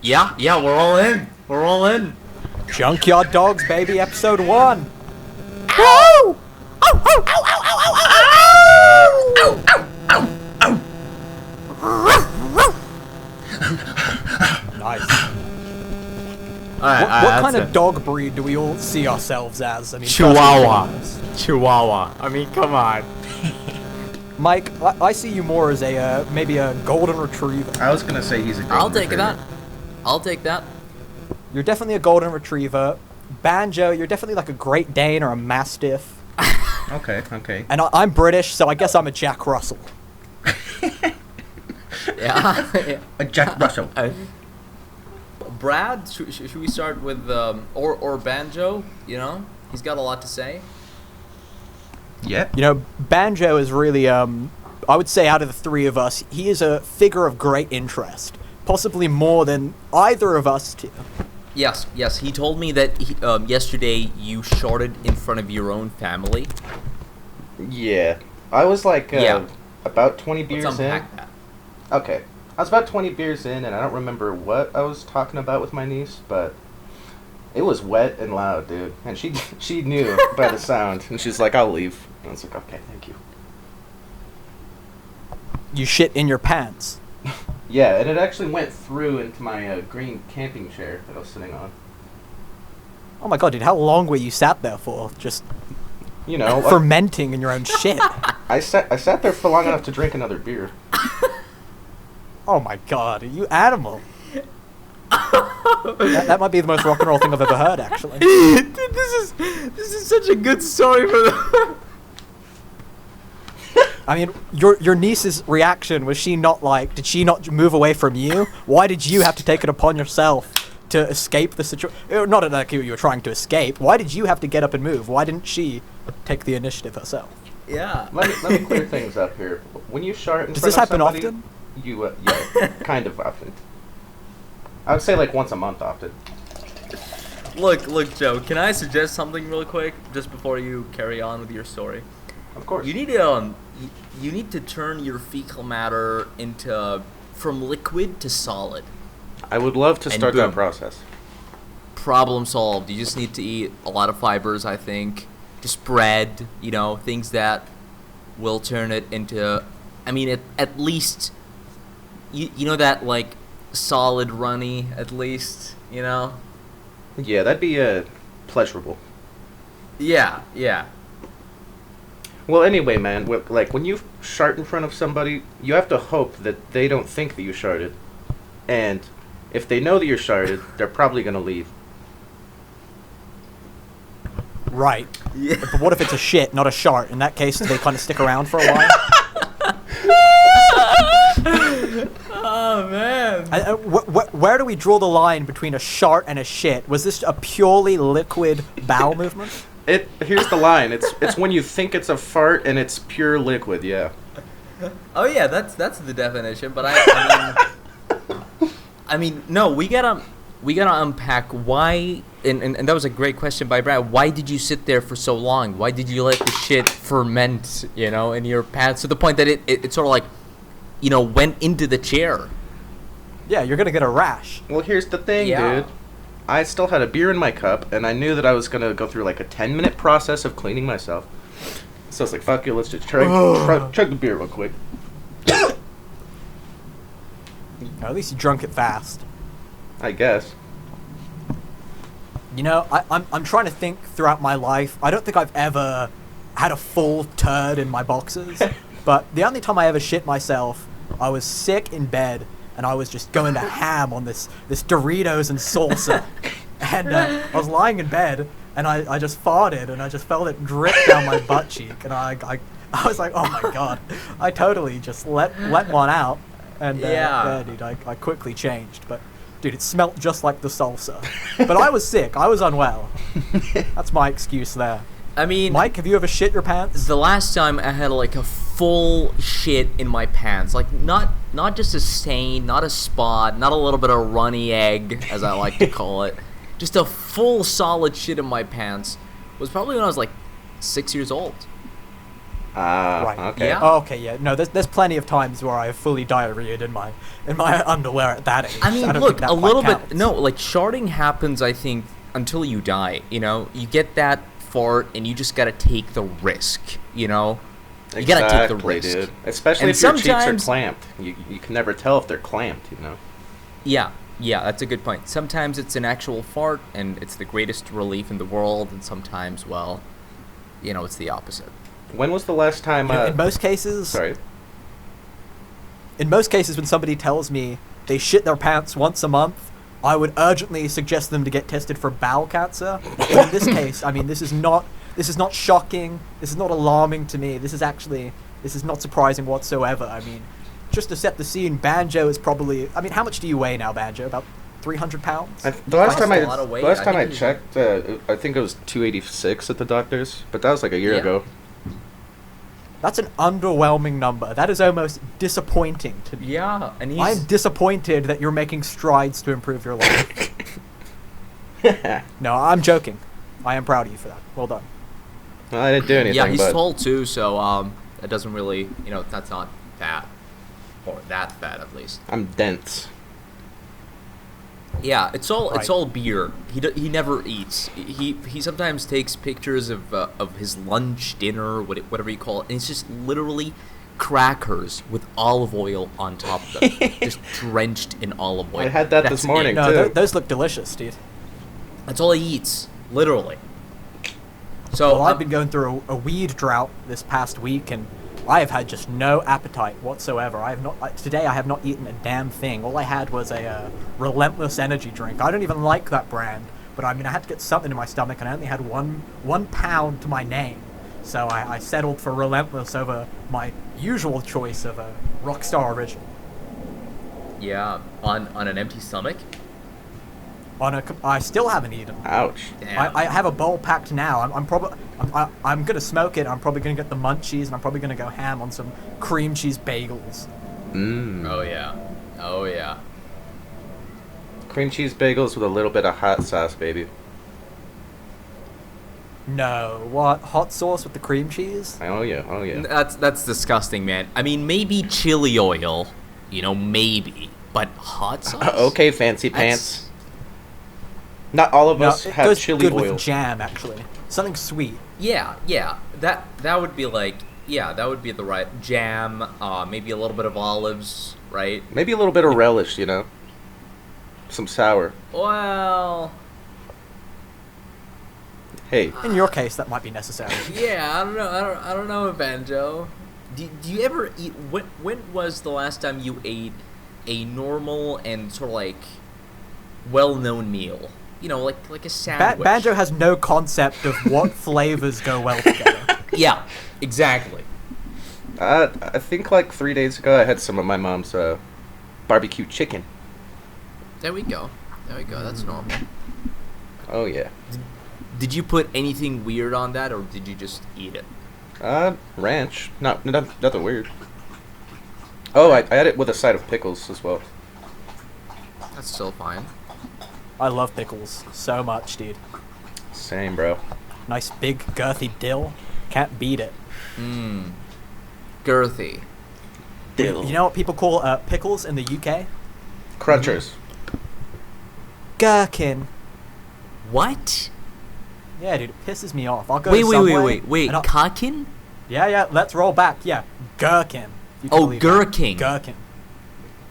Yeah, we're all in. We're all in. Junkyard Dogs, baby, episode 1. Ow! Ow! Ow! Ow! Ow! Ow! Ow! Ow! Ow! Nice. Alright, What kind of dog breed do we all see ourselves as? I mean, Chihuahua. Chihuahua. I mean, come on. Mike, I see you more as a maybe a golden retriever. I was gonna say he's a golden I'll take retriever. that. I'll take that. You're definitely a golden retriever. Banjo, you're definitely like a Great Dane or a Mastiff. Okay. And I'm British, so I guess I'm a Jack Russell. Yeah. A Jack Russell. Brad, should we start with or Banjo? You know, he's got a lot to say. Yeah. You know, Banjo is really, I would say out of the three of us, he is a figure of great interest. Possibly more than either of us two. Yes. He told me that yesterday you sharted in front of your own family. Yeah. I was like about 20 beers Let's in. unpack that. Okay. I was about 20 beers in, and I don't remember what I was talking about with my niece, but it was wet and loud, dude. And she knew by the sound, and she's like, I'll leave. And I was like, okay, thank you. You shit in your pants. Yeah, and it actually went through into my green camping chair that I was sitting on. Oh my god, dude, how long were you sat there for? Just You know, fermenting in your own shit. I sat there for long enough to drink another beer. Oh my god, you animal. that might be the most rock and roll thing I've ever heard, actually. Dude, this is such a good story for the. I mean, your niece's reaction, was she not like, did she not move away from you? Why did you have to take it upon yourself to escape the situation? Not like you were trying to escape. Why did you have to get up and move? Why didn't she take the initiative herself? Yeah. Let me clear things up here. When you shart in Does front this of happen somebody, often? You, yeah, kind of often. I would say like once a month often. Look, Joe. Can I suggest something real quick just before you carry on with your story? Of course. You need to turn your fecal matter into from liquid to solid. I would love to And start boom. that process. Problem solved. You just need to eat a lot of fibers, I think. Just bread, you know, things that will turn it into, I mean, at least, you know, that, like, solid runny, at least, you know? Yeah, that'd be pleasurable. Yeah. Well, anyway, man, like when you shart in front of somebody, you have to hope that they don't think that you sharted, and if they know that you're sharted, they're probably gonna leave. Right. Yeah. But what if it's a shit, not a shart? In that case, do they kind of stick around for a while? Oh, man. Where do we draw the line between a shart and a shit? Was this a purely liquid bowel movement? Here's the line. It's when you think it's a fart and it's pure liquid. Yeah. Oh, yeah, that's the definition, but I mean, no, we gotta unpack why, and that was a great question by Brad. Why did you sit there for so long? Why did you let the shit ferment, you know, in your pants to the point that it sort of like, you know, went into the chair? Yeah, you're gonna get a rash. Well, here's the thing, Yeah. dude. I still had a beer in my cup, and I knew that I was gonna go through like a 10-minute process of cleaning myself. So I was like, "Fuck it, let's just chug the beer real quick." At least you drunk it fast. I guess. You know, I'm trying to think throughout my life. I don't think I've ever had a full turd in my boxes. But the only time I ever shit myself, I was sick in bed, and I was just going to ham on this Doritos and salsa. And I was lying in bed, and I just farted, and I just felt it drip down my butt cheek. And I was like, oh my god. I totally just let one out. And Yeah. dude, I quickly changed. But dude, it smelt just like the salsa. But I was sick. I was unwell. That's my excuse there. I mean, Mike, have you ever shit your pants? the last time I had like a full shit in my pants, like not just a stain, not a spot, not a little bit of runny egg, as I like to call it, just a full solid shit in my pants, was probably when I was like 6 years old. Right. Okay. Yeah. Oh, okay, yeah. No, there's plenty of times where I have fully diarrheaed in my underwear at that age. I mean, don't look, think that a little quite bit. counts. No, like sharding happens. I think until you die. You know, you get that fart, and you just gotta take the risk. You know, you gotta take the Exactly, risk. dude. Especially And if your cheeks are sometimes- clamped. You can never tell if they're clamped, you know? Yeah, that's a good point. Sometimes it's an actual fart, and it's the greatest relief in the world, and sometimes, well, you know, it's the opposite. When was the last time... In most cases, Sorry. in most cases, when somebody tells me they shit their pants once a month, I would urgently suggest them to get tested for bowel cancer. But in this case, I mean, this is not shocking. This is not alarming to me. This is not surprising whatsoever. I mean, just to set the scene, Banjo is probably. I mean, how much do you weigh now, Banjo? About 300 pounds. The last time That's a lot of weight. I I think checked, I think it was 286 at the doctor's, but that was like a year Yeah. ago. That's an underwhelming number. That is almost disappointing to me. Yeah, and he's... I'm disappointed that you're making strides to improve your life. No, I'm joking. I am proud of you for that. Well done. Well, I didn't do anything, Yeah, he's but tall too, so that doesn't really, you know, that's not fat, or that fat at least. I'm dense. Yeah, it's Right. all beer. He never eats. He sometimes takes pictures of his lunch, dinner, whatever you call it, and it's just literally crackers with olive oil on top of them, just drenched in olive oil. I had that That's this morning. it. No, too. those look delicious, dude. That's all he eats, literally. So Well, I've been going through a weed drought this past week, and I have had just no appetite whatsoever. Today I have not eaten a damn thing. All I had was a Relentless energy drink. I don't even like that brand, but I mean, I had to get something in my stomach, and I only had one pound to my name. So I settled for Relentless over my usual choice of a Rockstar Original. yeah, on an empty stomach. I still haven't eaten. Ouch. Damn. I have a bowl packed now. I'm gonna smoke it. I'm probably gonna get the munchies, and I'm probably gonna go ham on some cream cheese bagels. Mmm. Oh yeah. Cream cheese bagels with a little bit of hot sauce, baby. No, what hot sauce with the cream cheese? Oh yeah. That's disgusting, man. I mean, maybe chili oil, you know, maybe, but hot sauce. Okay, fancy That's- pants. Not all of No, us it have goes chili good oil. with jam, actually. Something sweet. Yeah. That would be like, yeah, that would be the right jam. Maybe a little bit of olives, right? Maybe a little bit of relish, you know. Some sour. Well, Hey, In your case, that might be necessary. yeah. I don't know. I don't know, Banjo. Do you ever eat? When was the last time you ate a normal and sort of like well-known meal? You know, like a sandwich. Banjo has no concept of what flavors go well together. Yeah, exactly. I think like 3 days ago I had some of my mom's barbecue chicken. There we go. That's normal. Oh yeah. Did you put anything weird on that, or did you just eat it? Ranch. Nothing weird. Oh, I had it with a side of pickles as well. That's still fine. I love pickles so much, dude. Same, bro. Nice big girthy dill. Can't beat it. Mmm. Girthy. Dill. You know what people call pickles in the UK? Crunchers. Gherkin. What? Yeah, dude, it pisses me off. I'll go Wait, to wait, Subway, wait, wait. and I'll- Kakin? Yeah, let's roll back. Yeah, gherkin. if you can Oh, believe that. gherkin.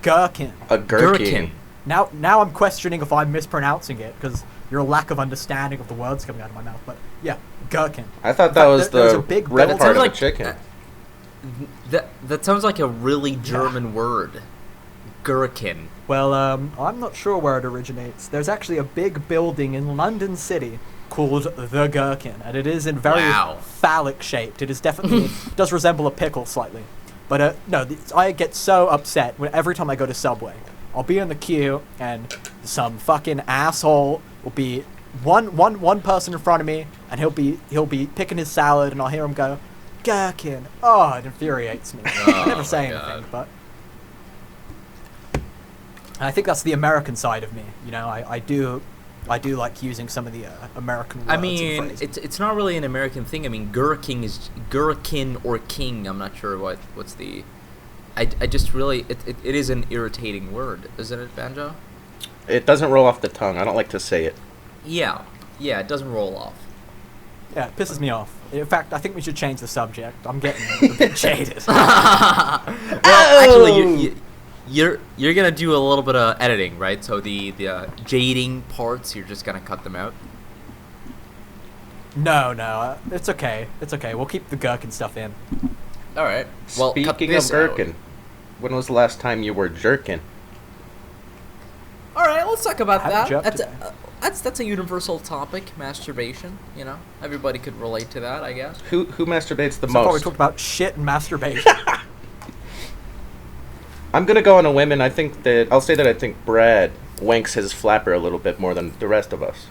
Gherkin. A gherkin. Now I'm questioning if I'm mispronouncing it because your lack of understanding of the words coming out of my mouth. But yeah, gherkin. I thought In that fact, was there was the a big red build- part of Sounds like- a chicken. That sounds like a really German word. Gherkin. Well, I'm not sure where it originates. There's actually a big building in London City called the Gherkin, and it is in very Wow. phallic shaped. It is definitely does resemble a pickle slightly. But no, I get so upset every time I go to Subway. I'll be in the queue, and some fucking asshole will be one person in front of me, and he'll be picking his salad, and I'll hear him go, "Gherkin." Oh, it infuriates me. I never say my anything, God. but. And I think that's the American side of me. You know, I do I do like using some of the American words. I and mean, phrases. it's not really an American thing. I mean, gherkin is gherkin or king. I'm not sure what's the. I just really it is an irritating word, isn't it, Banjo? It doesn't roll off the tongue. I don't like to say it. Yeah, it doesn't roll off. Yeah, it pisses me off. In fact, I think we should change the subject. I'm getting a bit jaded. Well, actually, you're gonna do a little bit of editing, right? So the jading parts, you're just gonna cut them out. No, it's okay. It's okay. We'll keep the gherkin stuff in. All right. Well, cut Speaking of this out. gherkin, when was the last time you were jerkin? All right, let's talk about Haven't that. jerked That's a universal topic, masturbation. You know, everybody could relate to that, I guess. Who masturbates the So far we most? talked about shit and masturbation. I'm gonna go on a whim, and I'll say that I think Brad wanks his flapper a little bit more than the rest of us.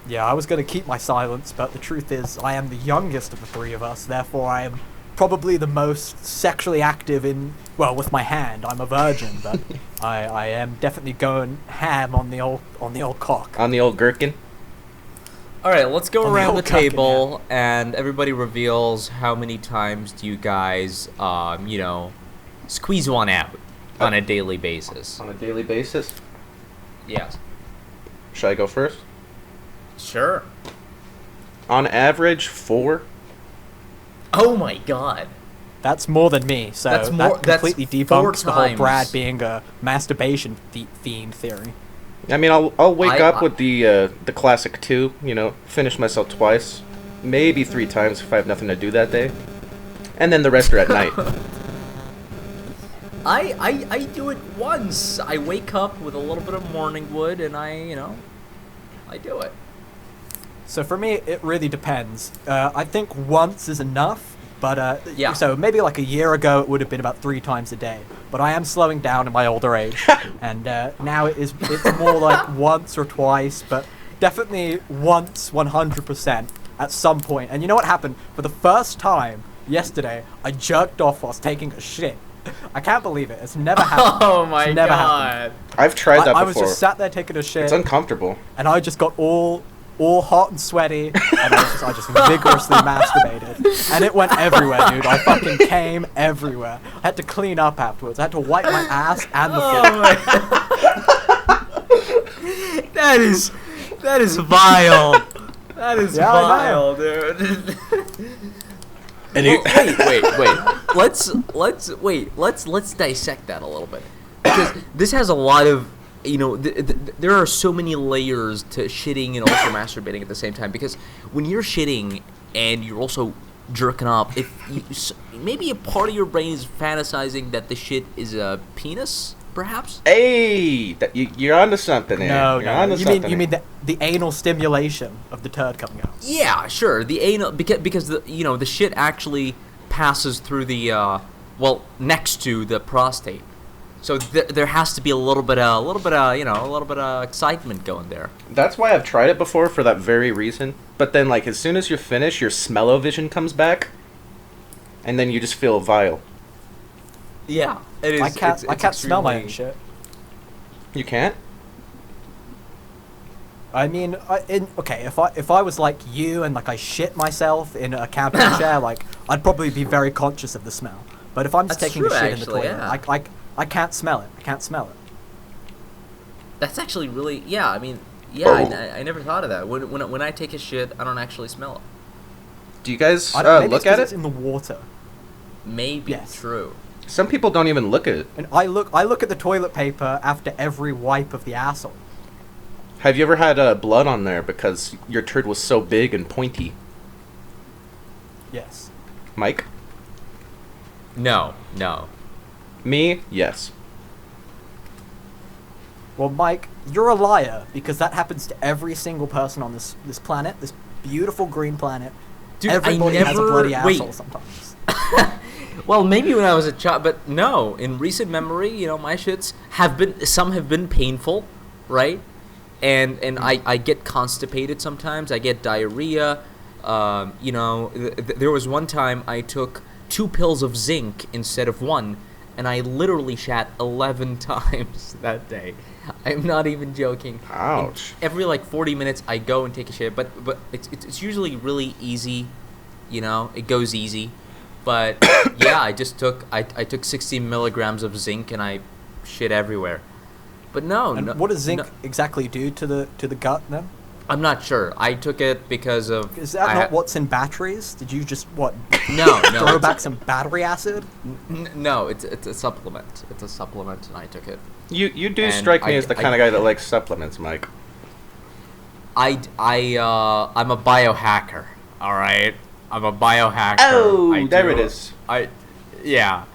Yeah, I was going to keep my silence, but the truth is I am the youngest of the three of us, therefore I am probably the most sexually active with my hand. I'm a virgin, but I am definitely going ham on the old cock. On the old gherkin. All right, let's go On the around the old cucking, table, and everybody reveals how many times do you guys, squeeze one out on a daily basis. On a daily basis. Yes. Should I go first? Sure. On average, 4. Oh my God. That's more than me, so That's that completely that's 4 debunks the whole times. Brad being a masturbation fiend theory. I mean, I'll wake up I- with the classic 2. Finish myself twice, maybe 3 times if I have nothing to do that day, and then the rest are at night. I do it once. I wake up with a little bit of morning wood, and I do it. So for me, it really depends. I think once is enough, but Yeah. So maybe like a year ago, it would have been about 3 times a day. But I am slowing down in my older age, and now it's more like once or twice, but definitely once, 100% at some point. And you know what happened? For the first time yesterday, I jerked off whilst taking a shit. I can't believe it. It's never happened. Oh my It's never God. happened. I've tried that I before. was just sat there taking a shit. It's uncomfortable. And I just got all hot and sweaty, and I just vigorously masturbated, and it went everywhere, dude. I fucking came everywhere. I had to clean up afterwards. I had to wipe my ass and the floor. Oh my That is vile. That is Yeah, I know. vile, dude. And Let's dissect that a little bit, because this has a lot of, there are so many layers to shitting and also masturbating at the same time. Because when you're shitting and you're also jerking off, maybe a part of your brain is fantasizing that the shit is a penis, perhaps. Hey, you're onto something there. No, You're no. onto You something mean there. the anal stimulation of the turd coming out? Yeah, sure. The anal, because the shit actually passes through the next to the prostate. So there has to be a little bit of excitement going there. That's why I've tried it before, for that very reason. But then, like, as soon as you're finished, your smell-o-vision comes back, and then you just feel vile. Yeah, it is. I can't smell my own extremely- shit. You can't? I mean, if I was like you and like I shit myself in a camping chair, like I'd probably be very conscious of the smell. But if I'm just That's taking a true, shit in the actually, toilet, yeah. I can't smell it. I can't smell it. That's actually really, yeah. I mean, Oh. I never thought of that. When I take a shit, I don't actually smell it. Do you guys I don't, maybe look it's 'cause at it's it? in the water. Maybe Yes. true. Some people don't even look at it. And I look at the toilet paper after every wipe of the asshole. Have you ever had blood on there because your turd was so big and pointy? Yes. Mike? No. Me? Yes. Well, Mike, you're a liar because that happens to every single person on this planet, this beautiful green planet. Dude, Everybody has a bloody asshole sometimes. Well, maybe when I was a child, but no. In recent memory, my shits have been painful, right? And I get constipated sometimes. I get diarrhea. There was one time I took 2 pills of zinc instead of 1, and I literally shat 11 times that day. I'm not even joking. Ouch. And every like 40 minutes, I go and take a shit, but it's usually really easy, you know. It goes easy, but yeah, I took 16 milligrams of zinc and I shit everywhere. But And what does zinc exactly do to the gut then? I'm not sure. I took it because of. Is that not what's in batteries? Did you just No. throw back some battery acid? No, it's a supplement. It's a supplement, and I took it. You do And strike me as the kind of guy that likes supplements, Mike. I'm a biohacker. All right, I'm a biohacker. Oh, there it is. Yeah.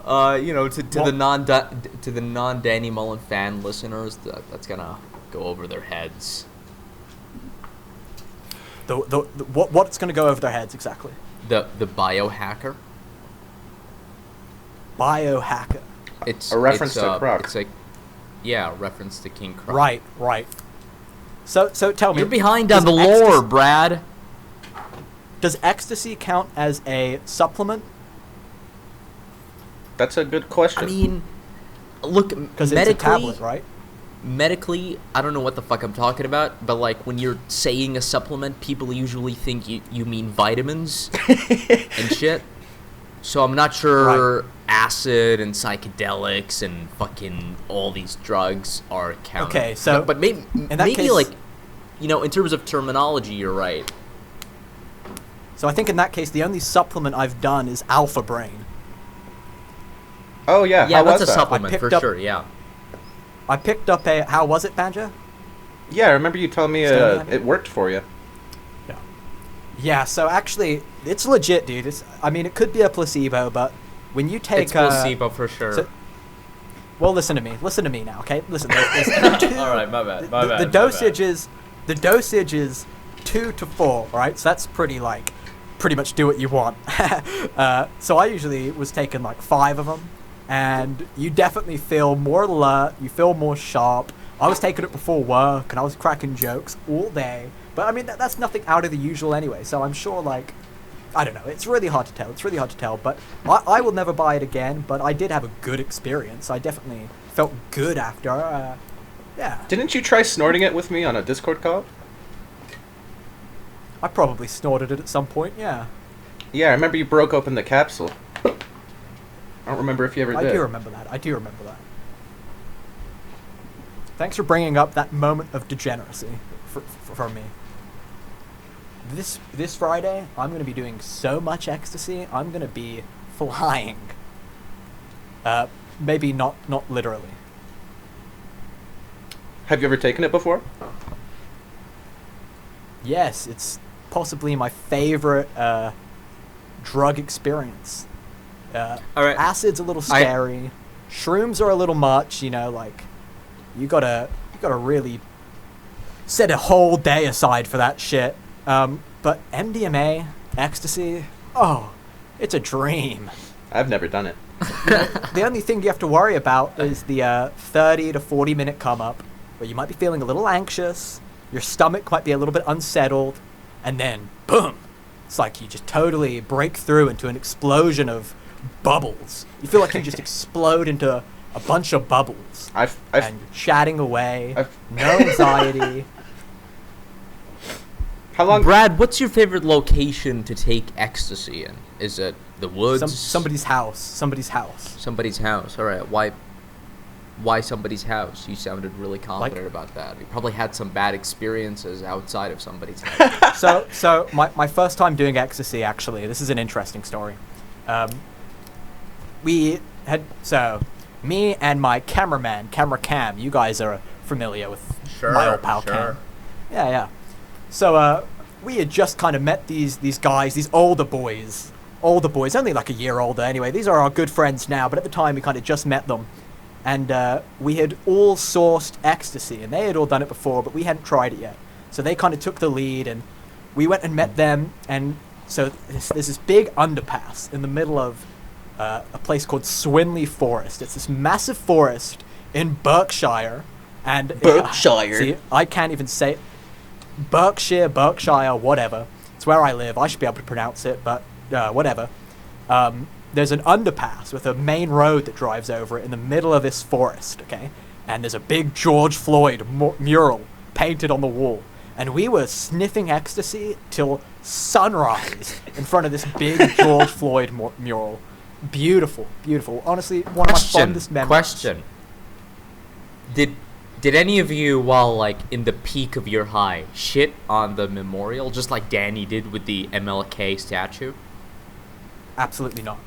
To the non Danny Mullen fan listeners, that's gonna go over their heads. What's going to go over their heads exactly? The biohacker. Biohacker. It's a reference to Croc. It's like, yeah, a reference to King Croc. Right. So tell me. You're behind on the lore, Brad. Does ecstasy count as a supplement? That's a good question. I mean, look, because it's a tablet, right? Medically, I don't know what the fuck I'm talking about, but like when you're saying a supplement, people usually think you mean vitamins and shit. So I'm not sure acid and psychedelics and fucking all these drugs are counted. Okay, so but maybe case, like, you know, in terms of terminology, you're right. So I think in that case, the only supplement I've done is Alpha Brain. Oh yeah, yeah, how that's was a that? supplement for sure. Yeah. I picked up a. How was it, Banjo? Yeah, I remember you telling me it worked for you. Yeah. So actually, it's legit, dude. I mean, it could be a placebo, but when you take it's placebo for sure. Well, listen to me now, okay? Listen. There's two, all right, my bad. The dosage is 2 to 4, right? So that's pretty much do what you want. So I usually was taking like 5 of them. And you definitely feel more alert, you feel more sharp. I was taking it before work, and I was cracking jokes all day. But, I mean, that's nothing out of the usual anyway, so I'm sure, I don't know, it's really hard to tell, but I will never buy it again, but I did have a good experience. I definitely felt good after, yeah. Didn't you try snorting it with me on a Discord call? I probably snorted it at some point, yeah. Yeah, I remember you broke open the capsule. I don't remember if you ever did. I do remember that. Thanks for bringing up that moment of degeneracy for me. This Friday, I'm going to be doing so much ecstasy, I'm going to be flying. Maybe not literally. Have you ever taken it before? Yes, it's possibly my favorite drug experience. All right. Acid's a little scary. Shrooms are a little much, you know, you gotta really set a whole day aside for that shit. But MDMA, ecstasy, oh, it's a dream. I've never done it. The only thing you have to worry about is the 30 to 40 minute come up, where you might be feeling a little anxious, your stomach might be a little bit unsettled, and then, boom! It's like you just totally break through into an explosion of bubbles. You feel like you just explode into a bunch of bubbles. And you're chatting away, no anxiety. How long? Brad, what's your favorite location to take ecstasy in? Is it the woods? Somebody's house. Somebody's house. All right. Why somebody's house? You sounded really confident about that. You probably had some bad experiences outside of somebody's house. So my first time doing ecstasy, actually, this is an interesting story. Me and my cameraman, Camera Cam, you guys are familiar with my old pal Cam. Yeah. So we had just kind of met these guys, these older boys, only like a year older anyway. These are our good friends now, but at the time we kind of just met them. And we had all sourced ecstasy, and they had all done it before, but we hadn't tried it yet. So they kind of took the lead, and we went and met them. And so there's this big underpass in the middle of a place called Swinley Forest. It's this massive forest in Berkshire. And Berkshire? See, I can't even say it. Berkshire, whatever. It's where I live. I should be able to pronounce it, but whatever. there's an underpass with a main road that drives over it in the middle of this forest, okay? And there's a big George Floyd mural painted on the wall. And we were sniffing ecstasy till sunrise in front of this big George Floyd mural. Beautiful, beautiful. Honestly, one of my fondest memories. Question. Did any of you, while like in the peak of your high, shit on the memorial, just like Danny did with the MLK statue? Absolutely not.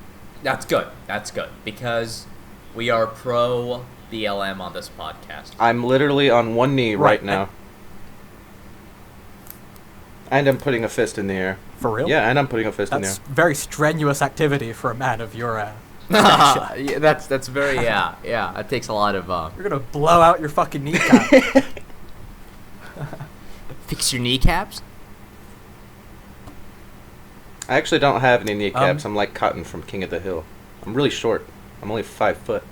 That's good. That's good. Because we are pro BLM on this podcast. I'm literally on one knee right now. And I'm putting a fist in the air. For real? Yeah, and I'm putting a fist in the air. That's very strenuous activity for a man of your Yeah, that's very yeah. It takes a lot of You're gonna blow out your fucking kneecap. fix your kneecaps. I actually don't have any kneecaps. I'm like Cotton from King of the Hill. I'm really short. I'm only 5 foot.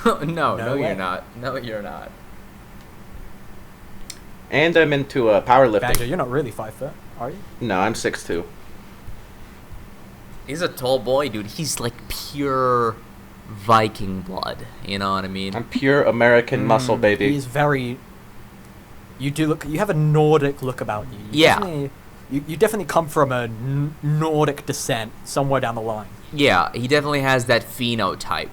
no, way. you're not. No, you're not. And I'm into powerlifting. Banjo, you're not really 5 foot, are you? No, I'm 6'2". He's a tall boy, dude. He's like pure Viking blood. You know what I mean? I'm pure American muscle, baby. He's very... You have a Nordic look about you. Yeah. You definitely come from a Nordic descent somewhere down the line. Yeah, he definitely has that phenotype.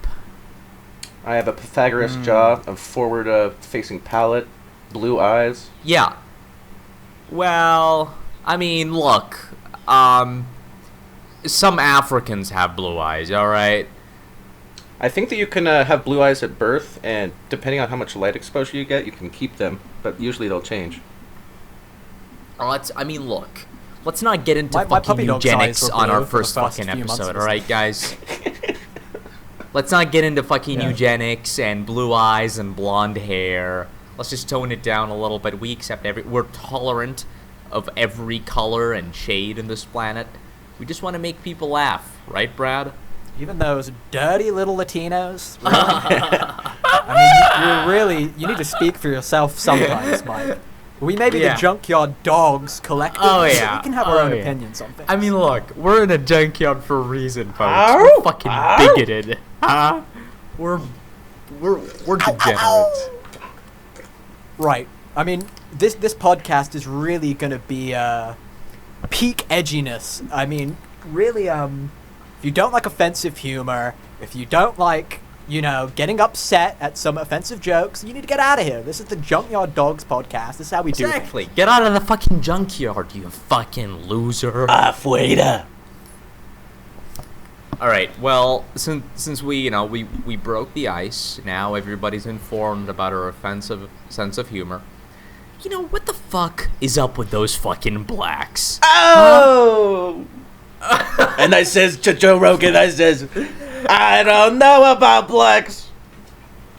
I have a Pythagoras jaw, a forward-facing palate, blue eyes. Yeah. Well, I mean, look. Some Africans have blue eyes, alright? I think that you can have blue eyes at birth, and depending on how much light exposure you get, you can keep them, but usually they'll change. Look. Let's not get into My fucking puppy dog's eyes eugenics were on blue our for the first first fucking few months episode, of alright, guys? Let's not get into fucking Yeah. eugenics and blue eyes and blonde hair. Let's just tone it down a little bit. We're tolerant of every color and shade in this planet. We just want to make people laugh, right, Brad? Even those dirty little Latinos. Really? You need to speak for yourself sometimes, Mike. We may be Yeah. the Junkyard Dogs collective. Oh, so yeah. we can have our Oh, own yeah. opinions on things. I mean, look, we're in a junkyard for a reason, folks. Ow! We're fucking Ow! bigoted, huh? We're degenerates. Right. I mean, this podcast is really gonna be peak edginess. I mean, really, if you don't like offensive humor, if you don't like, getting upset at some offensive jokes, you need to get out of here. This is the Junkyard Dogs podcast. This is how we do Exactly. Get out of the fucking junkyard, you fucking loser. Afuera. All right. Well, since we broke the ice, now everybody's informed about our offensive sense of humor. What the fuck is up with those fucking blacks? Oh! And I says to Joe Rogan, I says, I don't know about blacks.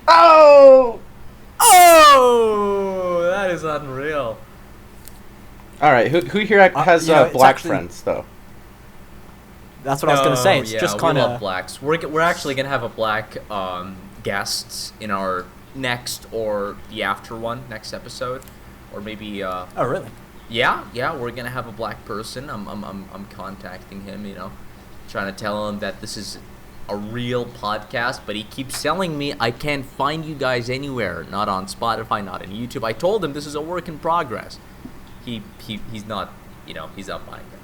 Oh! Oh, that is unreal. All right, who here has it's black actually- friends though? That's what I was gonna say. It's just kind we love of blacks. We're actually gonna have a black guest in our next or the after one next episode, or maybe Oh, really? yeah, we're gonna have a black person. I'm contacting him, trying to tell him that this is a real podcast, but he keeps telling me I can't find you guys anywhere, not on Spotify, not on YouTube. I told him this is a work in progress. He's not, he's not buying it.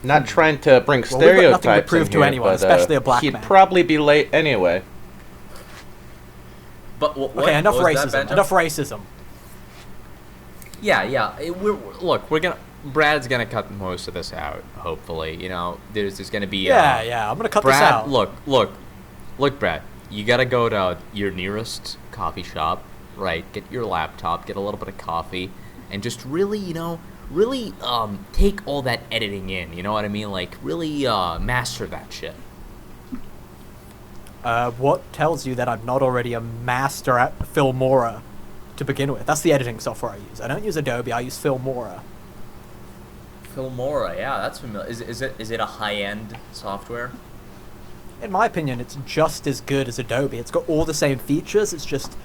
Not trying to bring Well, we've got stereotypes nothing to prove in to here, anyone, but, especially a black he'd man. probably be late anyway. But what? Okay, enough what was racism. that, Banjo? Enough racism. Yeah. Brad's gonna cut most of this out. Hopefully, there's gonna be. Yeah. I'm gonna cut this Brad, out. look, Brad. You gotta go to your nearest coffee shop, right? Get your laptop, get a little bit of coffee, and just really, take all that editing in. You know what I mean? Like, really master that shit. What tells you that I'm not already a master at Filmora to begin with? That's the editing software I use. I don't use Adobe. I use Filmora. Filmora, yeah, that's familiar. Is it a high-end software? In my opinion, it's just as good as Adobe. It's got all the same features. It's just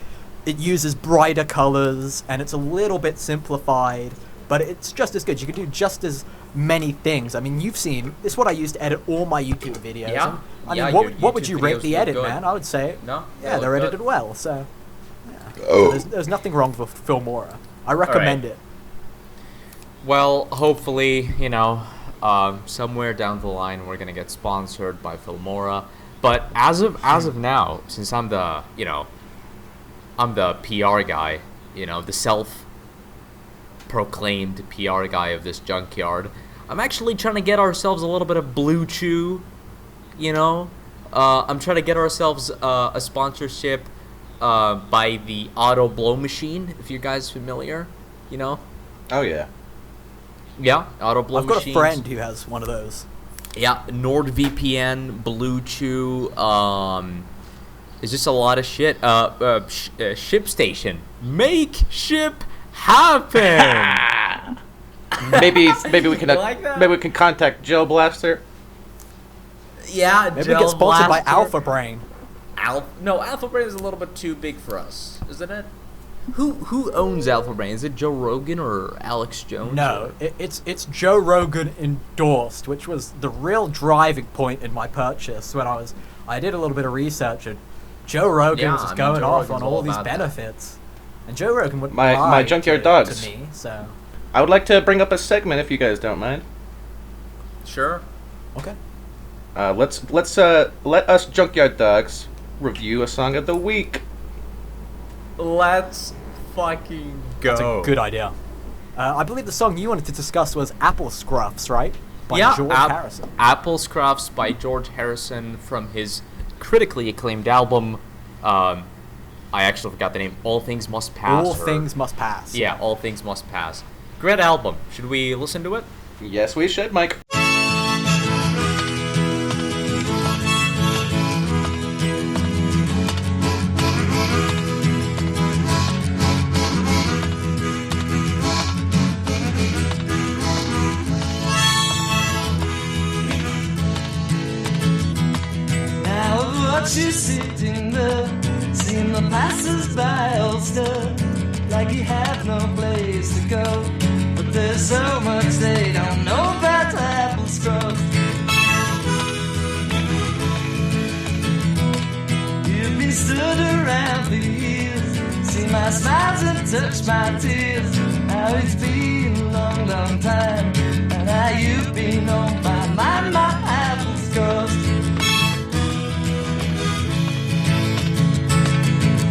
it uses brighter colors and it's a little bit simplified. but it's just as good. You can do just as many things. I mean, you've seen, it's what I use to edit all my YouTube videos. Yeah. And, I Yeah, mean, your what would YouTube you rate videos the look edit, good. man? I would say, No? yeah, They they're look edited good. well, so, yeah. Oh. There's nothing wrong with Filmora. I recommend it. Well, hopefully, somewhere down the line we're gonna get sponsored by Filmora. But as of now, since I'm the PR guy, the self-proclaimed PR guy of this junkyard, I'm actually trying to get ourselves a little bit of Blue Chew. I'm trying to get ourselves a sponsorship by the Auto Blow Machine, if you guys familiar, Oh yeah. Yeah, Auto Blow I've got Machines. a friend who has one of those. Yeah, NordVPN, Blue Chew, it's just a lot of shit. ShipStation. Make ship happen! Maybe we can You like that? maybe we can contact Joe Blaster. Yeah, Maybe we get sponsored by Alpha Brain. No, Alpha Brain is a little bit too big for us, isn't it? Who owns Alpha Brain? Is it Joe Rogan or Alex Jones? No, it's Joe Rogan endorsed, which was the real driving point in my purchase when I did a little bit of research, and Joe Rogan Yeah, was just I mean, going Joe off Rogan's on all all these about that. benefits. And Joe Rogan would My lie Junkyard to Dogs. me, so I would like to bring up a segment if you guys don't mind. Sure. okay. Let us Junkyard Dogs review a song of the week. Let's fucking go. That's a good idea. I believe the song you wanted to discuss was Apple Scruffs, right? By Yeah, George Harrison. Apple Scruffs by George Harrison from his critically acclaimed album. I actually forgot the name. All Things Must Pass. All Things Must Pass. Yeah, All Things Must Pass. Great album. Should we listen to it? Yes, we should, Mike. Now watch you sitting there, seeing the passers-by all stare, like you have no place to go. But there's so much they don't know about apple scrubs. You've been stood around for years, see my smiles and touch my tears. Now it's been a long, long time, and now you've been on my mind, my apple scrubs.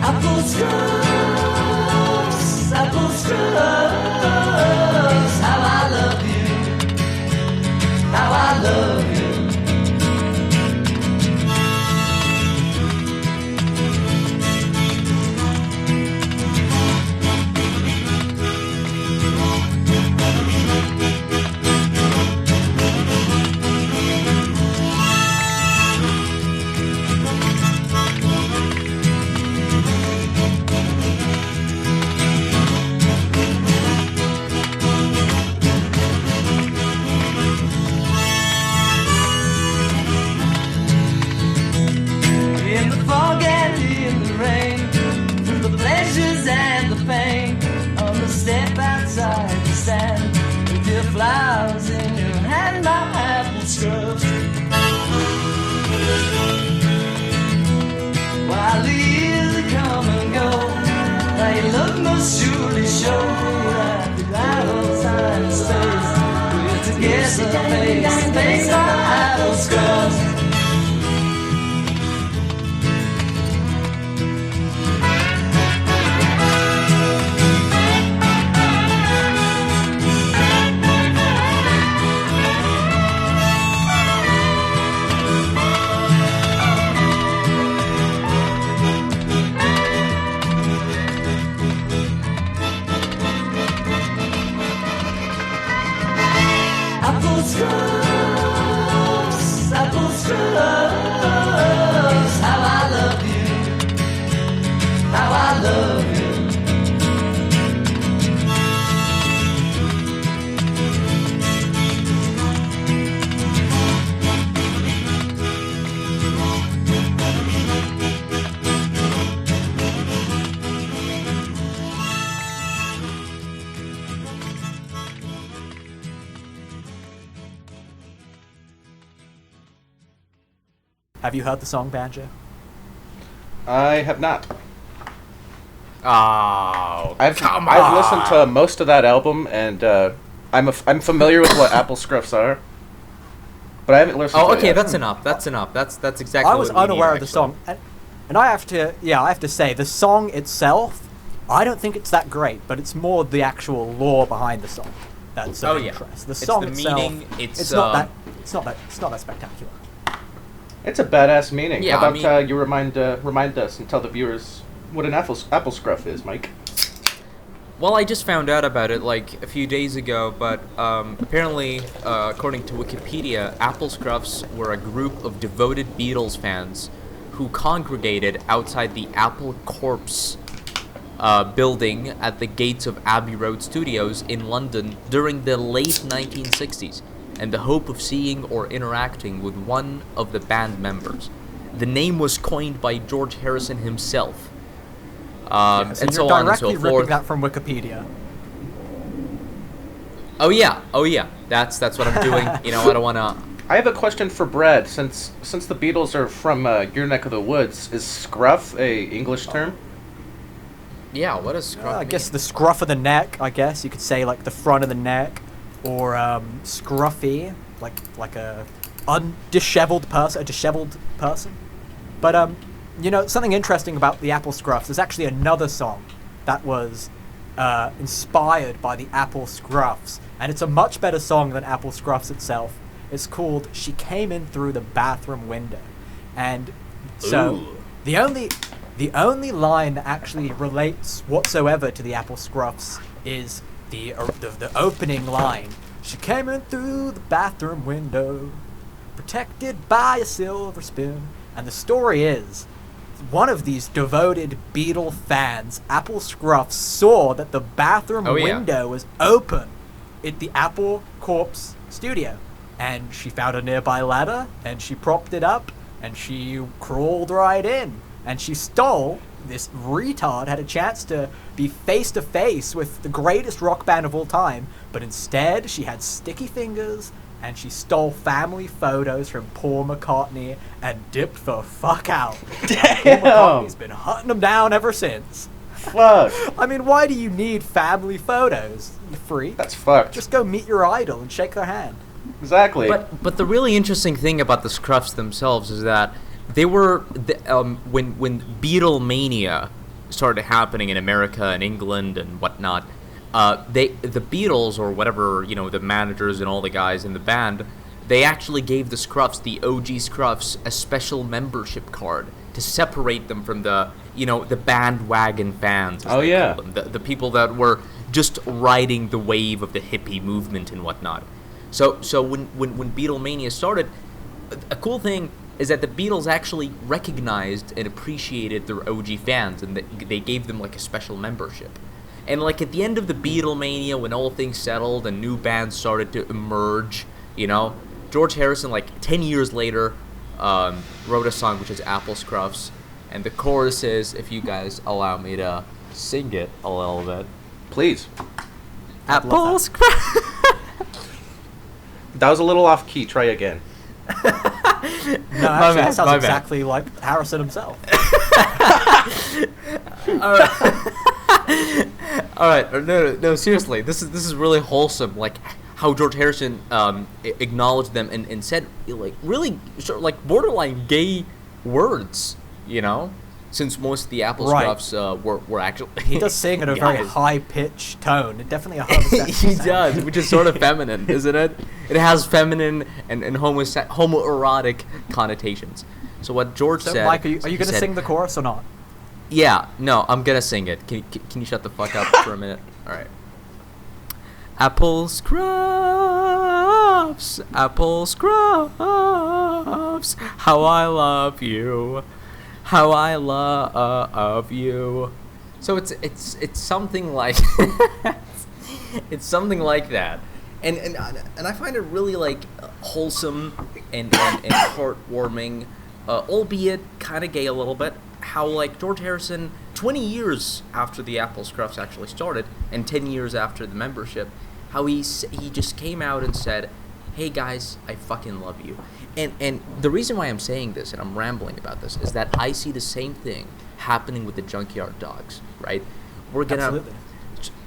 Apple scrubs, apple scrubs. How I love you, how I love you. In the fog and in the rain, through the pleasures and the pain, on the step outside the stand, with your flowers in your hand, my apple scrubs. While the years come and go, thy love must surely show that without all time and space, we're together face to face, my apple scrubs. Apple scrubs, apple scrubs. How I love you, how I love you. Have you heard the song Banjo? I have not. Oh, I've listened to most of that album, and I'm familiar with what apple scruffs are, but I haven't listened. Oh, to it okay, yet. that's enough. That's enough. That's exactly. I was what we unaware need, of the actually. song, and I have to say the song itself, I don't think it's that great, but it's more the actual lore behind the song that's of interest. The It's song the itself, meaning, it's not that spectacular. It's a badass meaning. Yeah, How I about mean- you remind us and tell the viewers what an apple scruff is, Mike? Well, I just found out about it like a few days ago, but apparently, according to Wikipedia, Apple Scruffs were a group of devoted Beatles fans who congregated outside the Apple Corps building at the gates of Abbey Road Studios in London during the late 1960s, in the hope of seeing or interacting with one of the band members. The name was coined by George Harrison himself. So and you're so on and directly so ripping forth. that from Wikipedia. Oh yeah. That's what I'm doing. You know, I don't wanna. I have a question for Brad. Since the Beatles are from your neck of the woods, is scruff a English term? Yeah, what is scruff? I guess the scruff of the neck. I guess you could say like the front of the neck, or scruffy, like a disheveled person. But you know, something interesting about the Apple Scruffs. There's actually another song that was inspired by the Apple Scruffs, and it's a much better song than Apple Scruffs itself. It's called "She Came In Through the Bathroom Window," and so Ooh. the only line that actually relates whatsoever to the Apple Scruffs is the opening line. She came in through the bathroom window, protected by a silver spoon. And the story is, one of these devoted Beatle fans, Apple Scruffs, saw that the bathroom window was open at the Apple Corps studio. And she found a nearby ladder, and she propped it up, and she crawled right in. And she stole, this retard had a chance to be face to face with the greatest rock band of all time, but instead she had sticky fingers, and she stole family photos from Paul McCartney and dipped the fuck out. Damn! Paul McCartney's been hunting them down ever since. Fuck. I mean, why do you need family photos, you freak? That's fucked. Just go meet your idol and shake their hand. Exactly. But the really interesting thing about the Scruffs themselves is that they were when Beatlemania started happening in America and England and whatnot. The Beatles, or whatever, you know, the managers and all the guys in the band, they actually gave the Scruffs, the OG Scruffs, a special membership card to separate them from the, you know, the bandwagon fans. As they call them, the people that were just riding the wave of the hippie movement and whatnot. So when Beatlemania started, a cool thing is that the Beatles actually recognized and appreciated their OG fans, and they gave them like a special membership. And like at the end of the Beatlemania, when all things settled and new bands started to emerge, you know, George Harrison, like 10 years later, wrote a song which is Apple Scruffs, and the chorus is, if you guys allow me to sing it a little bit. Please. Apple Scruffs. That was a little off key. Try again. No, actually, that sounds exactly like Harrison himself. All right. No. Seriously, this is really wholesome. Like how George Harrison acknowledged them and said like really sort of like borderline gay words. You know, since most of the Apple Scruffs were actually he does sing in a very high pitched tone. Definitely a homosexual. He does, which is sort of feminine, isn't it? It has feminine and homoerotic connotations. So what George said. Mike, are you going to sing the chorus or not? Yeah, no, I'm gonna sing it. Can you shut the fuck up for a minute? All right. Apple Scruffs, Apple Scruffs, how I love you, how I love you. So it's something like it's something like that, and I find it really like wholesome and heartwarming, albeit kind of gay a little bit. How like George Harrison, 20 years after the Apple Scruffs actually started, and 10 years after the membership, how he just came out and said, hey guys, I fucking love you. And the reason why I'm saying this and I'm rambling about this is that I see the same thing happening with the Junkyard Dogs, right? We're gonna Absolutely.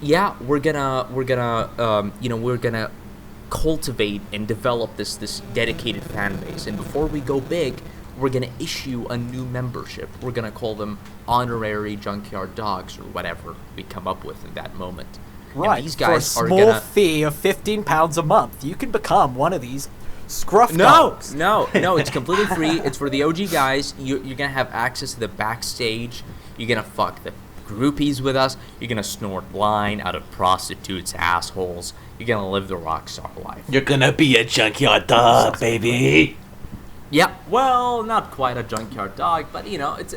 yeah, we're gonna cultivate and develop this dedicated fan base, and before we go big, we're gonna issue a new membership. We're gonna call them honorary Junkyard Dogs or whatever we come up with in that moment. Right. And these guys For a are small gonna fee of £15 a month, you can become one of these scruff no, dogs. no, it's completely free. It's for the OG guys. You're gonna have access to the backstage. You're gonna fuck the groupies with us. You're gonna snort line out of prostitutes' assholes. You're gonna live the rock star life. You're gonna be a junkyard dog, baby. Yeah, well, not quite a junkyard dog, but you know, it's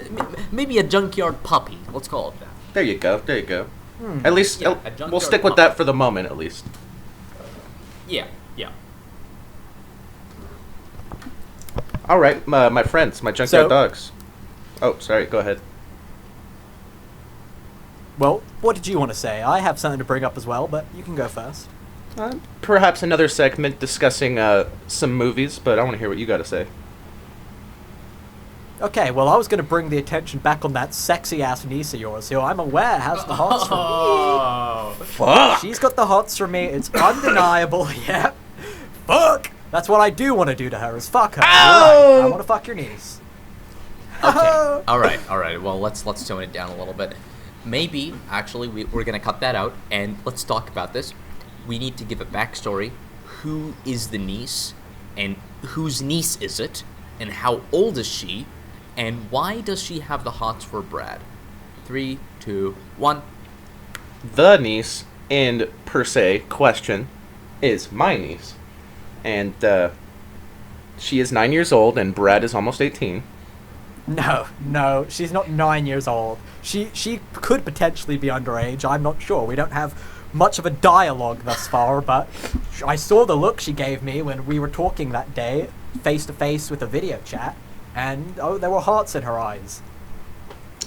maybe a junkyard puppy. Let's call it that. There you go. There you go. At least Yeah, a junkyard we'll stick with puppy. that for the moment, at least. Yeah. All right, my friends, my junkyard So- dogs. Oh, sorry. Go ahead. Well, what did you want to say? I have something to bring up as well, but you can go first. Perhaps another segment discussing some movies, but I want to hear what you got to say. Okay, well, I was going to bring the attention back on that sexy-ass niece of yours, who I'm aware has the hots for me. Fuck. She's got the hots for me. It's undeniable. Yep. Fuck. That's what I do want to do to her, is fuck her. Ow! You're right. I want to fuck your niece. Okay. All right. Well, let's tone it down a little bit. Maybe actually we're gonna cut that out and let's talk about this. We need to give a backstory. Who is the niece, and whose niece is it, and how old is she, and why does she have the hots for Brad? 3, 2, 1. The niece, in per se question, is my niece, and she is 9 years old, and Brad is almost 18. No, she's not 9 years old. She could potentially be underage. I'm not sure. We don't have much of a dialogue thus far, but I saw the look she gave me when we were talking that day, face to face with a video chat, and there were hearts in her eyes.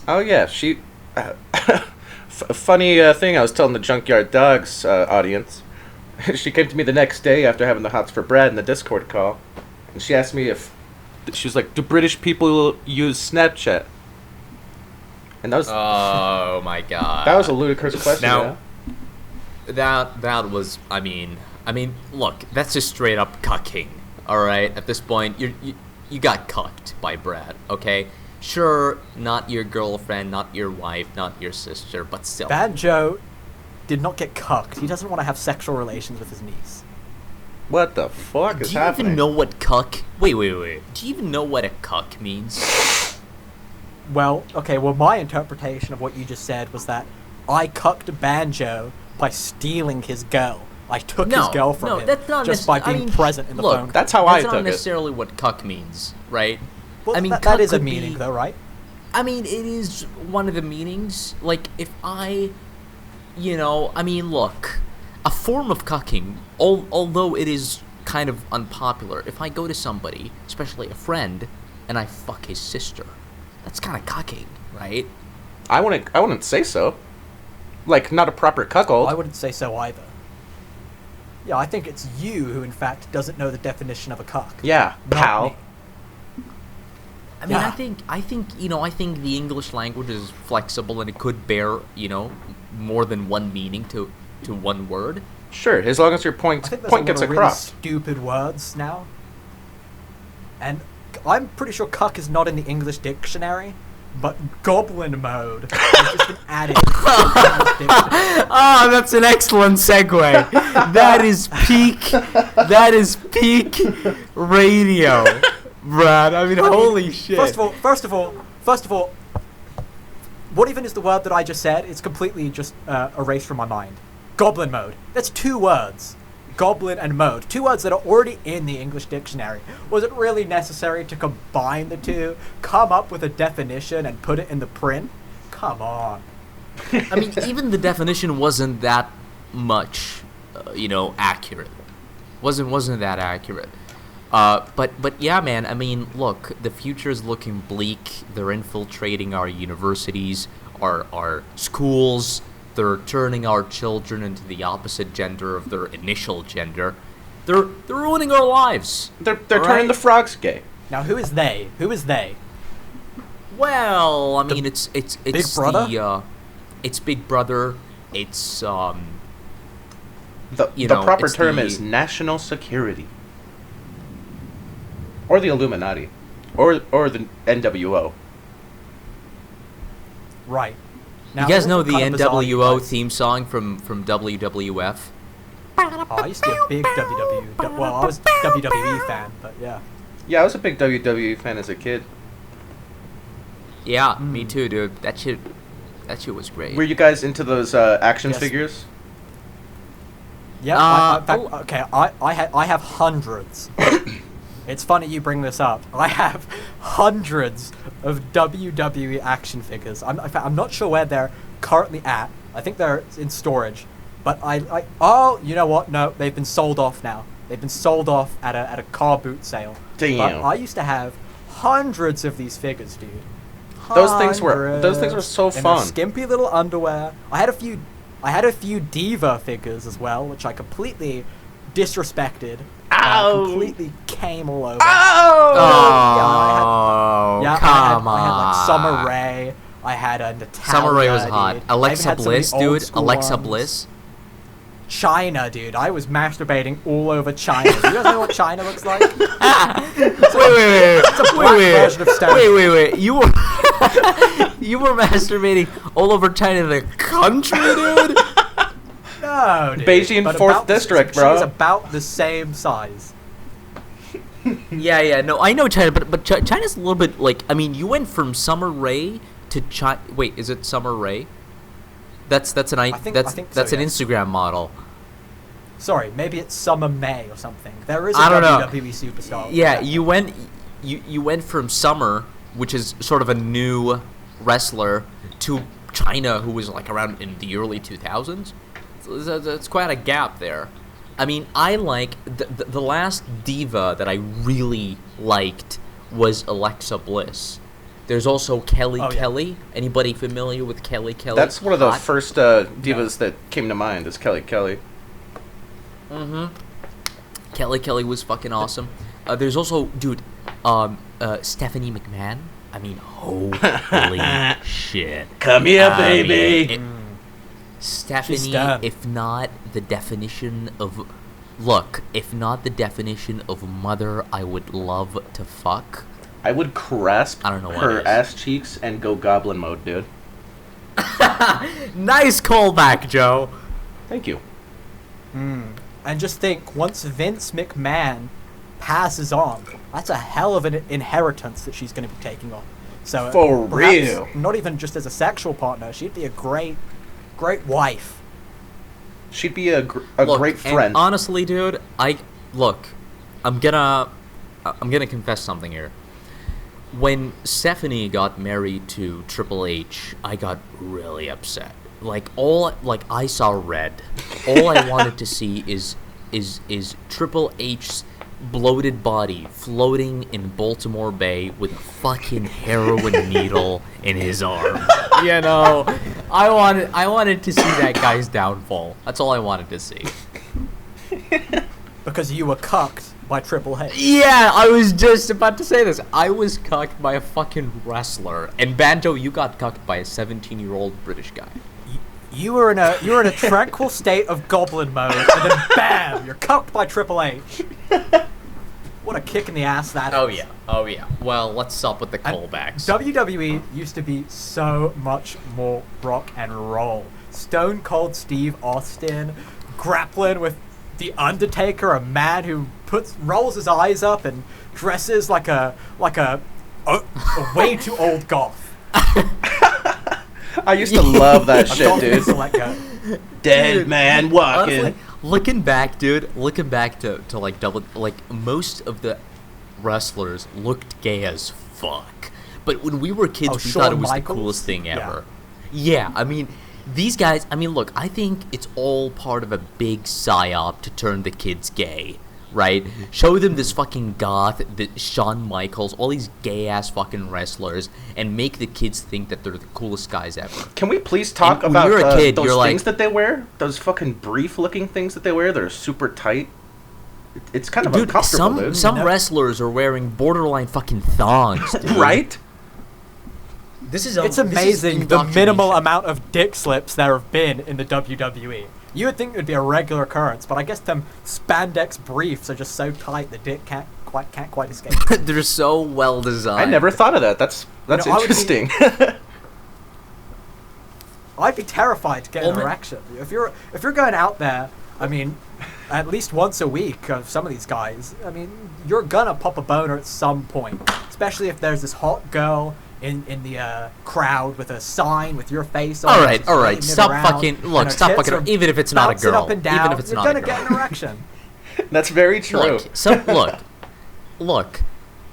Oh yeah, she. Funny thing I was telling the Junkyard Dogs audience. She came to me the next day after having the hots for Brad in the Discord call, and she asked me if she was like, "Do British people use Snapchat?" And that was Oh my god. that was a ludicrous question. Now- you know? That was, I mean, look, that's just straight up cucking. All right, at this point, you got cucked by Brad. Okay, sure, not your girlfriend, not your wife, not your sister, but still. Banjo did not get cucked. He doesn't want to have sexual relations with his niece. What the fuck is Do you happening? even know what cuck? Wait. Do you even know what a cuck means? Well, okay, well, my interpretation of what you just said was that I cucked Banjo by stealing his girl. I took his girl from him that's not just by necess- I being mean, present in the look, phone. That's how I That's took not it. necessarily what cuck means, right? Well, I mean, that cuck is a could meaning, be- though, right? I mean, it is one of the meanings. Like, if I, look, a form of cucking, although it is kind of unpopular, if I go to somebody, especially a friend, and I fuck his sister, that's kind of cucking, right? I wouldn't say so. Like, not a proper cuckold. I wouldn't say so either. Yeah, I think it's you who, in fact, doesn't know the definition of a cuck. Yeah, not pal. me. I mean, Yeah. I think the English language is flexible and it could bear, more than one meaning to one word. Sure, as long as your I point think there's point a lot gets of really across. stupid words now. And I'm pretty sure cuck is not in the English dictionary, but goblin mode has just been added to the English dictionary. Ah, that's an excellent segue. That is peak radio, Brad. I mean, holy shit. First of all, what even is the word that I just said? It's completely just erased from my mind. Goblin mode. That's 2 words. Goblin and mode. 2 words that are already in the English dictionary. Was it really necessary to combine the 2, come up with a definition, and put it in the print? Come on. I mean, even the definition wasn't that much, accurate. Wasn't that accurate? But yeah, man. I mean, look, the future's looking bleak. They're infiltrating our universities, our schools. They're turning our children into the opposite gender of their initial gender, They're ruining our lives. They're All turning right? the frogs gay. Now, who is they? Who is they? Well, I mean, it's Big Brother? It's Big Brother. It's The you the know, proper it's term the- is national security, or the Illuminati, or the NWO. Right. Now, you guys it's know the kind of bizarre you NWO guys- theme song from WWF? Oh, I used to be a big well, I was a WWE fan, but yeah. Yeah, I was a big WWE fan as a kid. Yeah, me too, dude. That shit was great. Were you guys into those action Yes. figures? Yeah, I have hundreds. It's funny you bring this up. I have hundreds of WWE action figures. I'm not sure where they're currently at. I think they're in storage. But oh, you know what? No, they've been sold off now. They've been sold off at a car boot sale. Damn. But I used to have hundreds of these figures, dude. Those things were so In their fun. skimpy little underwear. I had a few diva figures as well, which I completely disrespected. Ow! Completely came all over. Oh! Yeah, come I had like on. Summer Rae. I had a Natalia. Summer Rae was hot. dude. I even Alexa had some of the Bliss, old dude. school Alexa ones. Bliss. China, dude. I was masturbating all over China. Do you guys know what China looks like? Wait. It's a black version of Stone. Wait. You were you were masturbating all over China, the country, dude. No, dude. Beijing But 4th about the- District, She was bro. about the same size. Yeah. No, I know China, but China's a little bit like. I mean, you went from Summer Rae to China. Wait, is it Summer Rae? That's an I think so, that's an yeah. Instagram model. Sorry, maybe it's Summer May or something. There is a I don't know. WWE superstar. Yeah, you went from Summer, which is sort of a new wrestler, to China, who was like around in the early 2000s. So it's quite a gap there. I mean, I like the last diva that I really liked was Alexa Bliss. There's also Kelly Oh, yeah. Kelly. Anybody familiar with Kelly Kelly? That's one of the Hot. first divas that came to mind. Is Kelly Kelly? Kelly Kelly was fucking awesome. There's also, dude, Stephanie McMahon. I mean, holy shit. Come here, I mean, baby. Stephanie, done. if not the definition of... Look, if not the definition of mother I would love to fuck. I would grasp I don't know what her it is. ass cheeks and go goblin mode, dude. Nice callback, Joe. Thank you. And just think, once Vince McMahon passes on, that's a hell of an inheritance that she's going to be taking on. So For perhaps real. not even just as a sexual partner, she'd be a great wife. She'd be a Look, great and friend. honestly, dude, I'm gonna confess something here. When Stephanie got married to Triple H, I got really upset. I saw red. All I wanted to see is Triple H's bloated body floating in Baltimore Bay with a fucking heroin needle in his arm. You know, I wanted to see that guy's downfall. That's all I wanted to see. Because you were cucked by Triple H. Yeah, I was just about to say this. I was cucked by a fucking wrestler, and Banjo, you got cucked by a 17-year-old British guy. You were in a tranquil state of goblin mode, and then bam, you're cucked by Triple H. What a kick in the ass that is. Oh yeah. Well, let's stop with the callbacks. WWE used to be so much more rock and roll. Stone Cold Steve Austin grappling with The Undertaker, a man who rolls his eyes up and dresses like a way too old goth. I used to love that A shit, goth dude. needs to let go. Dead man walking. Honestly, looking back to most of the wrestlers looked gay as fuck. But when we were kids, Oh, we Shawn thought it was Michaels? the coolest thing Yeah. ever. Yeah, I mean, these guys, look, I think it's all part of a big psyop to turn the kids gay, right? Show them this fucking goth, the Shawn Michaels, all these gay-ass fucking wrestlers, and make the kids think that they're the coolest guys ever. Can we please talk And when about you're a kid, those you're like- things that they wear? Those fucking brief-looking things that they wear that are super tight? It's kind of Dude, uncomfortable, dude. some wrestlers are wearing borderline fucking thongs, dude. Right? This is It's amazing the minimal amount of dick slips there have been in the WWE. You would think it would be a regular occurrence, but I guess them spandex briefs are just so tight the dick can't quite escape. They're so well designed. I never thought of that. That's I would be- interesting. I'd be terrified to get an erection. If you're going out there, I mean, at least once a week of some of these guys, I mean, you're gonna pop a boner at some point. Especially if there's this hot girl in the crowd with a sign with your face on. All it, right. just Stop waving it fucking. around, Look, and her stop tits fucking. are Even if it's not a bouncing girl. up and down, Even if it's you're not a gonna girl. get an erection. That's very true. Look.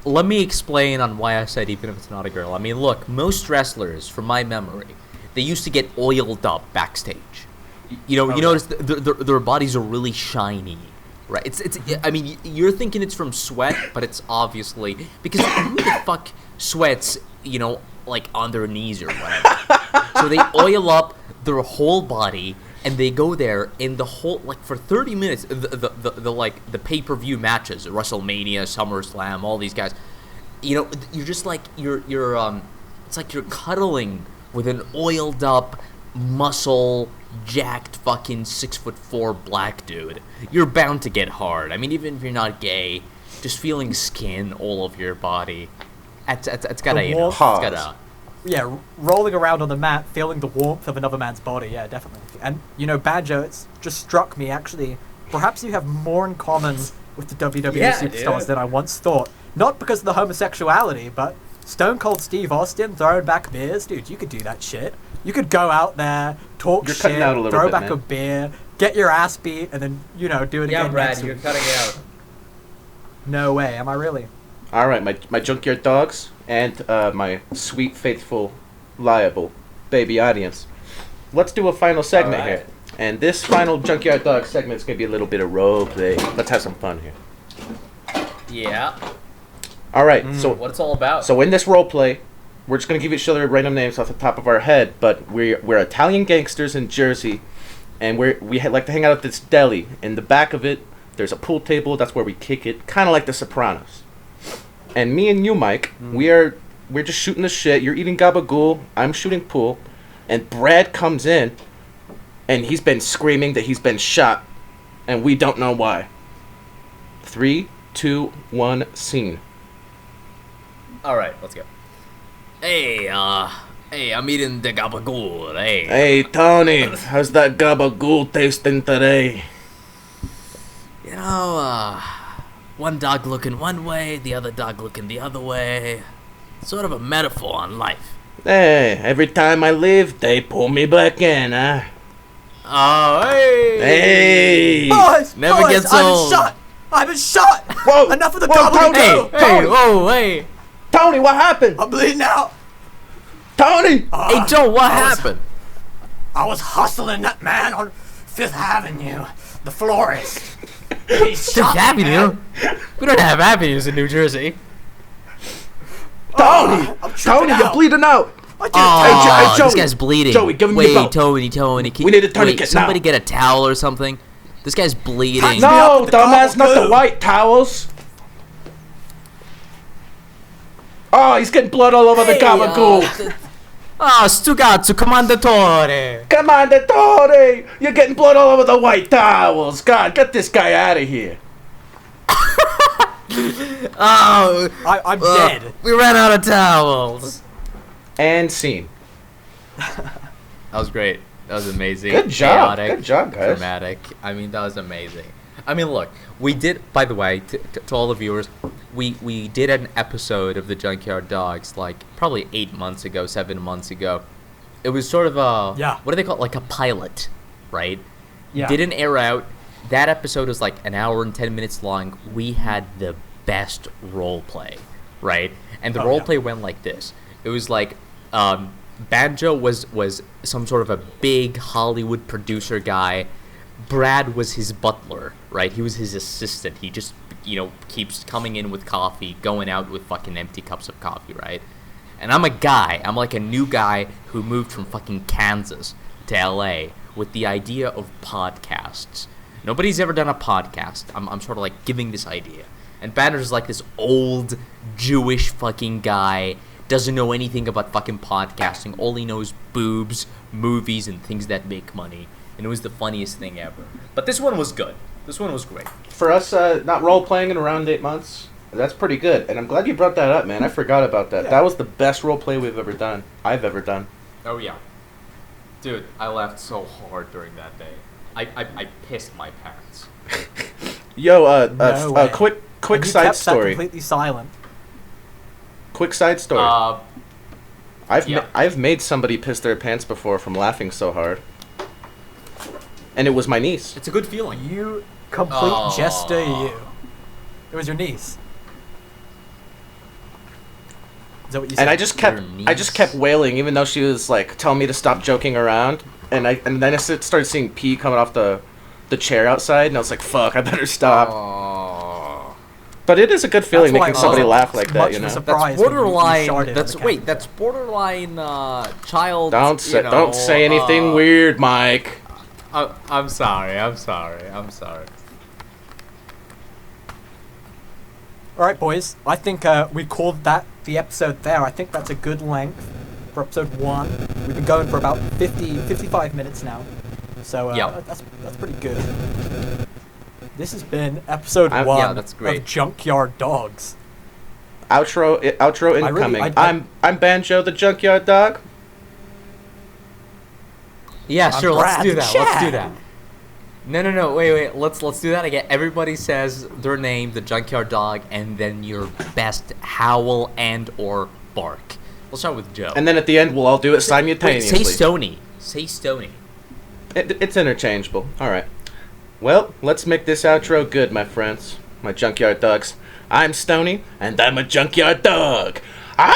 Let me explain on why I said even if it's not a girl. I mean, look, most wrestlers, from my memory, they used to get oiled up backstage. You notice their bodies are really shiny, right? It's. I mean, you're thinking it's from sweat, but it's obviously because who the fuck sweats, like on their knees or whatever. So they oil up their whole body. And they go there in the whole, like, for 30 minutes, the pay-per-view matches, WrestleMania, SummerSlam, all these guys, you're just like, it's like you're cuddling with an oiled up, muscle, jacked fucking 6'4" black dude. You're bound to get hard. I mean, even if you're not gay, just feeling skin all over your body, it's gotta, it's gotta... Yeah, rolling around on the mat, feeling the warmth of another man's body. Yeah, definitely. And, Banjo, it's just struck me, actually, perhaps you have more in common with the WWE superstars than I once thought. Not because of the homosexuality, but Stone Cold Steve Austin throwing back beers. Dude, you could do that shit. You could go out there, talk You're shit, cutting out a little throw bit, back man. a beer, get your ass beat, and then, do it again. Yeah, Brad, next you're week. cutting out. No way, am I really? All right, my Junkyard dogs and my sweet, faithful, liable baby audience. Let's do a final segment here. And this final Junkyard Dog segment is going to be a little bit of role play. Let's have some fun here. Yeah. All right, so What it's all about. So in this role play, we're just going to give each other random names off the top of our head, but we're Italian gangsters in Jersey, and we like to hang out at this deli. In the back of it, there's a pool table. That's where we kick it, kind of like The Sopranos. And me and you, Mike, we're just shooting the shit. You're eating gabagool. I'm shooting pool. And Brad comes in, and he's been screaming that he's been shot, and we don't know why. 3, 2, 1, scene. All right, let's go. Hey, I'm eating the gabagool. Hey. Hey, Tony, how's that gabagool tasting today? One dog looking one way, the other dog looking the other way. Sort of a metaphor on life. Hey, every time I leave, they pull me back in, huh? Oh, hey! Hey! Boys, Never boys, gets I've old. been shot! I've been shot! Whoa! Enough of the Whoa, gabagool! Tony! Hey, whoa, hey! Tony, what happened? I'm bleeding out! Tony! Hey, Joe, what happened? I was hustling that man on Fifth Avenue, the florist. He shot Fifth me, Avenue? man. We don't have avenues in New Jersey. Tony! I'm tripping Tony, you're out. bleeding out! I did Oh, Joey. this guy's bleeding. Joey, give him Wait, your phone. Tony, can, We need a tourniquet somebody now. get a towel or something? This guy's bleeding. Patch me No, up with the dumbass, not the gabagool. white towels. Oh, he's getting blood all over the gabagool. Stugazzo, commandatore. Come on, Tony! You're getting blood all over the white towels. God, get this guy out of here. Oh, I'm dead. we ran out of towels. And scene. That was great. That was amazing. Good job. Chaotic, Good job, guys. Dramatic. I mean, that was amazing. I mean, look, we did, by the way, to all the viewers, we did an episode of the Junkyard Dogs, like, probably 8 months ago, 7 months ago. It was sort of a, what do they call it, like a pilot, right? Yeah. Didn't air out. That episode was like an hour and 10 minutes long. We had the best role play, right? And the role play went like this. It was like, Banjo was some sort of a big Hollywood producer guy. Brad was his butler, right? He was his assistant. He just, keeps coming in with coffee, going out with fucking empty cups of coffee, right? And I'm a guy. I'm like a new guy who moved from fucking Kansas to LA with the idea of podcasts. Nobody's ever done a podcast. I'm sort of like giving this idea. And Banner's like this old Jewish fucking guy, doesn't know anything about fucking podcasting. All he knows boobs, movies, and things that make money. And it was the funniest thing ever. But this one was good. This one was great. For us, not role playing in around 8 months, that's pretty good. And I'm glad you brought that up, man. I forgot about that. Yeah. That was the best role play I've ever done. Oh yeah, dude, I laughed so hard during that day. I pissed my pants. Yo, No way. quick And you side kept that story. completely silent. Quick side story. Yeah. I've made somebody piss their pants before from laughing so hard. And it was my niece. It's a good feeling. You complete jester, you. It was your niece. Is that what you said? And I just kept wailing, even though she was like telling me to stop joking around. And then I started seeing pee coming off the chair outside, and I was like, "Fuck, I better stop." Oh. But it is a good feeling That's why making somebody I was laugh like that, much you of a know. surprise That's when you borderline. sharted on That's the wait. camera. That's borderline child. Don't say anything weird, Mike. I'm sorry. I'm sorry. All right, boys. I think we called that the episode there. I think that's a good length for episode 1. We've been going for about 55 minutes now. So Yep. that's pretty good. This has been episode 1 yeah, that's great. of Junkyard Dogs. Outro incoming. I- I'm Banjo, the Junkyard Dog. Yeah, I'm sure. Let's Brad do the that. Let's do Chad. that. No. Wait. Let's do that again. Everybody says their name, the Junkyard Dog, and then your best howl and or bark. We'll start with Joe. And then at the end, we'll all do it Wait, simultaneously. say Stoney. Say Stoney. It's interchangeable. All right. Well, let's make this outro good, my friends, my Junkyard Dogs. I'm Stoney, and I'm a Junkyard Dog. Ow!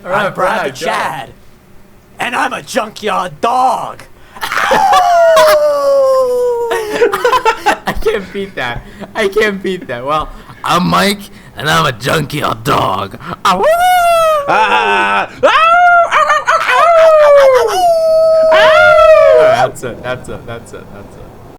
I'm Brad the Chad. And I'm a Junkyard Dog. I can't beat that. Well, I'm Mike, and I'm a Junkyard Dog. Ah! That's it.